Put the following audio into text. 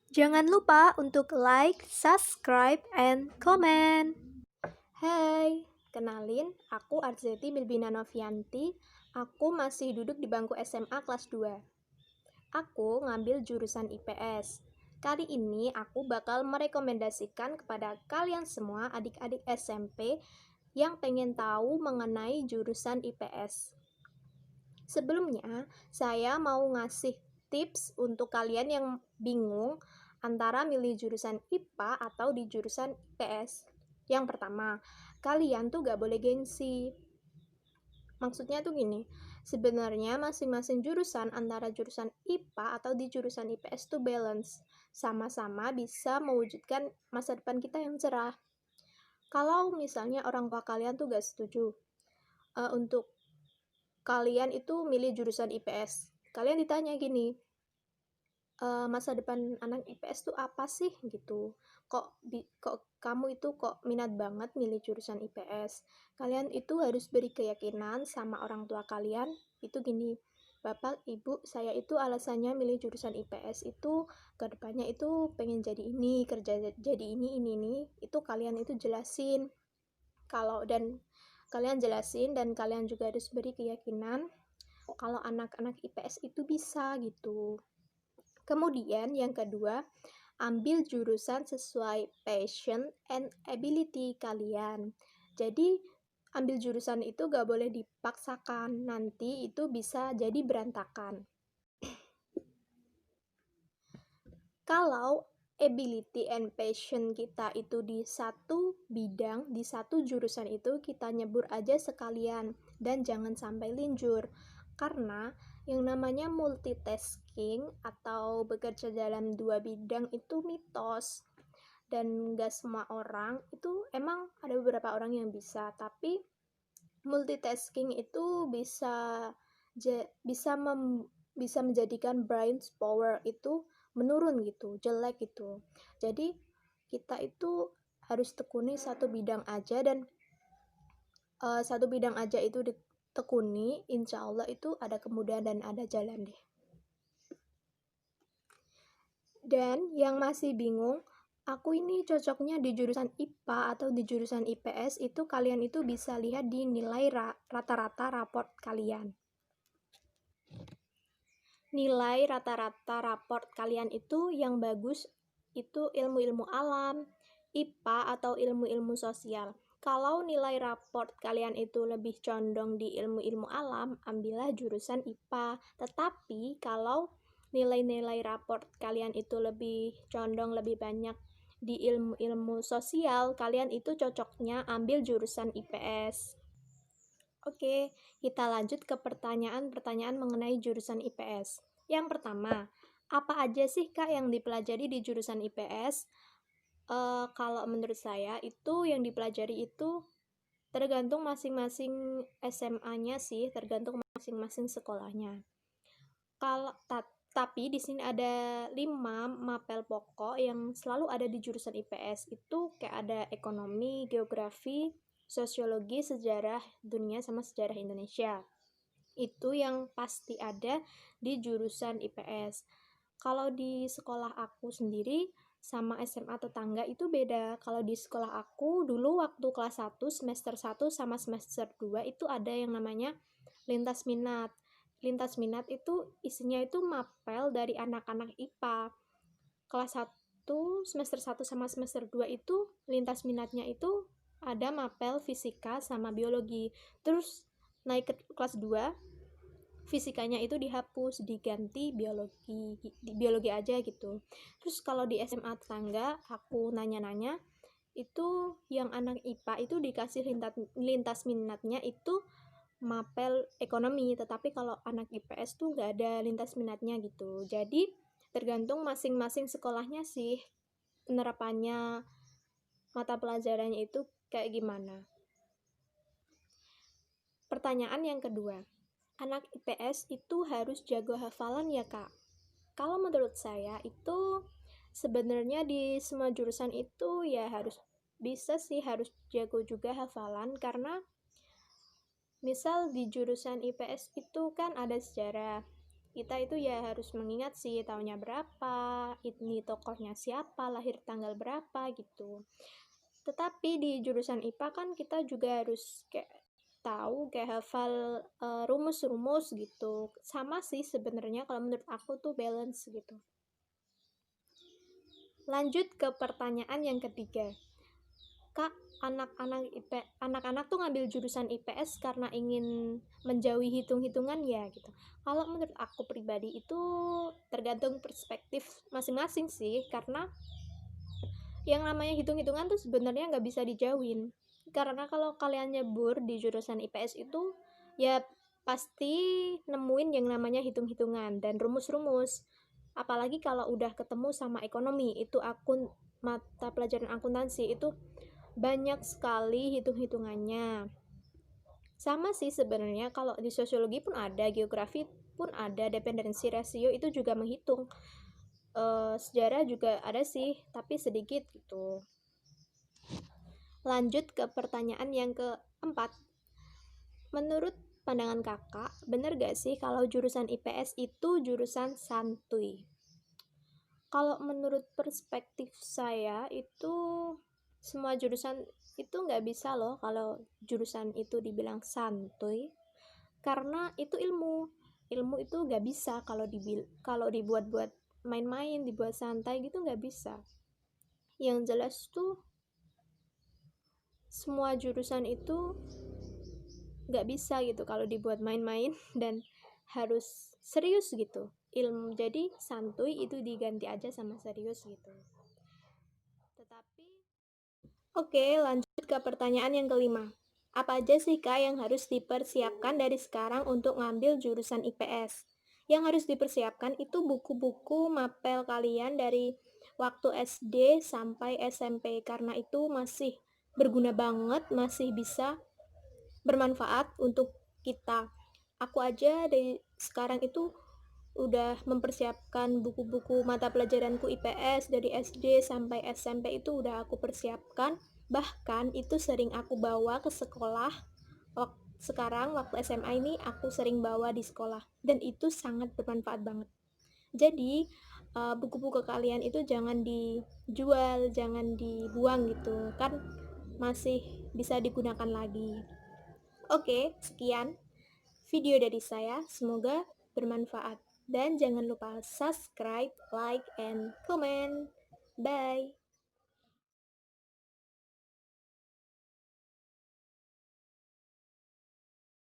Jangan lupa untuk like, subscribe, and comment. Hai, kenalin, aku Arzeti Milbina Novianti. Aku masih duduk di bangku SMA kelas 2. Aku ngambil jurusan IPS. Kali ini aku bakal merekomendasikan kepada kalian semua adik-adik SMP yang pengen tahu mengenai jurusan IPS. Sebelumnya, saya mau ngasih tips untuk kalian yang bingung antara milih jurusan IPA atau di jurusan IPS. Yang pertama, kalian tuh gak boleh gengsi. Maksudnya tuh gini, sebenarnya masing-masing jurusan antara jurusan IPA atau di jurusan IPS tuh balance. Sama-sama bisa mewujudkan masa depan kita yang cerah. Kalau misalnya orang tua kalian tuh gak setuju untuk kalian itu milih jurusan IPS, kalian ditanya gini, masa depan anak IPS tuh apa sih gitu, kok kamu itu kok minat banget milih jurusan IPS. Kalian itu harus beri keyakinan sama orang tua kalian itu gini, bapak ibu saya itu alasannya milih jurusan IPS itu kedepannya itu pengen jadi ini, kerja jadi ini, itu kalian itu jelasin. Kalian jelasin dan kalian juga harus beri keyakinan kalau anak-anak IPS itu bisa gitu. Kemudian yang kedua, ambil jurusan sesuai passion and ability kalian. Jadi ambil jurusan itu gak boleh dipaksakan, nanti itu bisa jadi berantakan. Kalau ability and passion kita itu di satu bidang, di satu jurusan itu kita nyebur aja sekalian dan jangan sampai linjur. Karena yang namanya multitasking atau bekerja dalam dua bidang itu mitos. Dan gak semua orang, itu emang ada beberapa orang yang bisa, tapi multitasking itu bisa menjadikan brain power itu menurun gitu, jelek gitu. Jadi kita itu harus tekuni satu bidang aja dan satu bidang aja itu ditekuni, insya Allah itu ada kemudahan dan ada jalan deh. Dan yang masih bingung, aku ini cocoknya di jurusan IPA atau di jurusan IPS, itu kalian itu bisa lihat di nilai rata-rata raport kalian. Nilai rata-rata raport kalian itu yang bagus itu ilmu-ilmu alam, IPA atau ilmu-ilmu sosial. Kalau nilai raport kalian itu lebih condong di ilmu-ilmu alam, ambillah jurusan IPA. Tetapi kalau nilai-nilai raport kalian itu lebih condong lebih banyak di ilmu-ilmu sosial, kalian itu cocoknya ambil jurusan IPS. Oke, kita lanjut ke pertanyaan-pertanyaan mengenai jurusan IPS. Yang pertama, apa aja sih Kak yang dipelajari di jurusan IPS? Kalau menurut saya itu yang dipelajari itu tergantung masing-masing SMA-nya sih, tergantung masing-masing sekolahnya. Tapi di sini ada 5 mapel pokok yang selalu ada di jurusan IPS. Itu kayak ada ekonomi, geografi, sosiologi, sejarah dunia, sama sejarah Indonesia. Itu yang pasti ada di jurusan IPS. Kalau di sekolah aku sendiri sama SMA tetangga itu beda. Kalau di sekolah aku dulu waktu kelas 1, semester 1 sama semester 2 itu ada yang namanya lintas minat. Lintas minat itu isinya itu mapel dari anak-anak IPA. Kelas 1, semester 1 sama semester 2 itu lintas minatnya itu ada mapel fisika sama biologi. Terus naik ke kelas 2, fisikanya itu dihapus, diganti biologi aja gitu. Terus kalau di SMA tetangga aku nanya-nanya, itu yang anak IPA itu dikasih lintas minatnya itu mapel ekonomi, tetapi kalau anak IPS tuh nggak ada lintas minatnya gitu. Jadi tergantung masing-masing sekolahnya sih penerapannya mata pelajarannya itu kayak gimana. Pertanyaan yang kedua, anak IPS itu harus jago hafalan ya Kak? Kalau menurut saya itu sebenarnya di semua jurusan itu ya harus bisa sih, harus jago juga hafalan, karena misal di jurusan IPS itu kan ada sejarah. kita itu ya harus mengingat sih tahunnya berapa, ini tokohnya siapa, lahir tanggal berapa gitu. Tetapi di jurusan IPA kan kita juga harus kayak tahu, kayak hafal rumus-rumus gitu. Sama sih sebenarnya kalau menurut aku tuh balance gitu. Lanjut ke pertanyaan yang ketiga. Kak, anak-anak tuh ngambil jurusan IPS karena ingin menjauhi hitung-hitungan ya gitu. Kalau menurut aku pribadi itu tergantung perspektif masing-masing sih, karena yang namanya hitung-hitungan tuh sebenarnya nggak bisa dijauhin. Karena kalau kalian nyebur di jurusan IPS itu ya pasti nemuin yang namanya hitung-hitungan dan rumus-rumus. Apalagi kalau udah ketemu sama ekonomi, itu mata pelajaran akuntansi itu banyak sekali hitung-hitungannya. Sama sih sebenarnya kalau di sosiologi pun ada, geografi pun ada, dependensi rasio itu juga menghitung. Sejarah juga ada sih, tapi sedikit gitu. Lanjut ke pertanyaan yang keempat. Menurut pandangan kakak, bener gak sih kalau jurusan IPS itu jurusan santuy? Kalau menurut perspektif saya itu semua jurusan itu nggak bisa loh kalau jurusan itu dibilang santuy, karena itu ilmu itu nggak bisa kalau dibuat-buat main-main, dibuat santai gitu nggak bisa. Yang jelas tuh semua jurusan itu nggak bisa gitu kalau dibuat main-main dan harus serius gitu ilmu. Jadi santuy itu diganti aja sama serius gitu. Tetapi oke, lanjut ke pertanyaan yang kelima. Apa aja sih Kak yang harus dipersiapkan dari sekarang untuk ngambil jurusan IPS? Yang harus dipersiapkan itu buku-buku mapel kalian dari waktu SD sampai SMP, karena itu masih berguna banget, masih bisa bermanfaat untuk kita. Aku aja dari sekarang itu udah mempersiapkan buku-buku mata pelajaranku IPS dari SD sampai SMP itu udah aku persiapkan. Bahkan itu sering aku bawa ke sekolah. Sekarang waktu SMA ini aku sering bawa di sekolah dan itu sangat bermanfaat banget. Jadi buku-buku kalian itu jangan dijual, jangan dibuang gitu kan, masih bisa digunakan lagi. Oke, sekian video dari saya. Semoga bermanfaat. Dan jangan lupa subscribe, like, and comment. Bye!